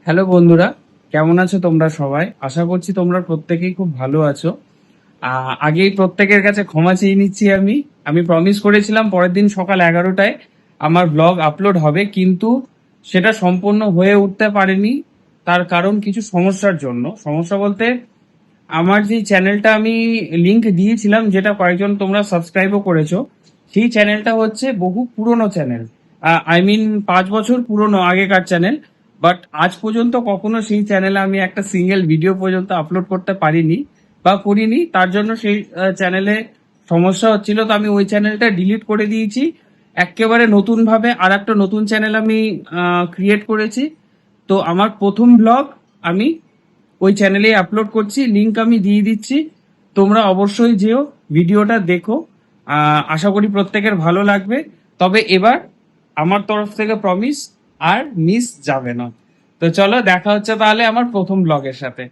Hello বন্ধুরা, কেমন আছো তোমরা সবাই? আশা করছি তোমরা প্রত্যেকেই খুব ভালো আছো। আগেই প্রত্যেকের কাছে ক্ষমা চেয়ে নিচ্ছি। আমি প্রমিস করেছিলাম পরের দিন সকাল 11টায় আমার ব্লগ আপলোড হবে, কিন্তু সেটা সম্পূর্ণ হয়ে উঠতে পারেনি। তার কারণ কিছু সমস্যার জন্য। সমস্যা বলতে, আমার যে চ্যানেলটা আমি লিংক দিয়েছিলাম, যেটা কয়েকজন তোমরা সাবস্ক্রাইবও করেছো, সেই চ্যানেলটা হচ্ছে বহু পুরনো চ্যানেল। আই মিন 5 বছর পুরনো আগেকার চ্যানেল। বাট আজ পর্যন্ত কখনো সেই চ্যানেলে আমি একটা সিঙ্গেল ভিডিও পর্যন্ত আপলোড করতে পারিনি বা করিনি। তার জন্য সেই চ্যানেলে সমস্যা হচ্ছিল, তো আমি ওই চ্যানেলটা ডিলিট করে দিয়েছি। একেবারে নতুন ভাবে আর একটা নতুন চ্যানেল আমি ক্রিয়েট করেছি। তো আমার প্রথম ব্লগ আমি ওই চ্যানেলেই আপলোড করছি, লিংক আমি দিয়ে দিচ্ছি। তোমরা অবশ্যই যেও, ভিডিওটা দেখো। আশা করি প্রত্যেকের ভালো লাগবে। তবে এবার আমার তরফ থেকে প্রমিস, আর মিস যাবে না। তো চলো, দেখা হচ্ছে তাহলে আমার প্রথম ব্লগের সাথে।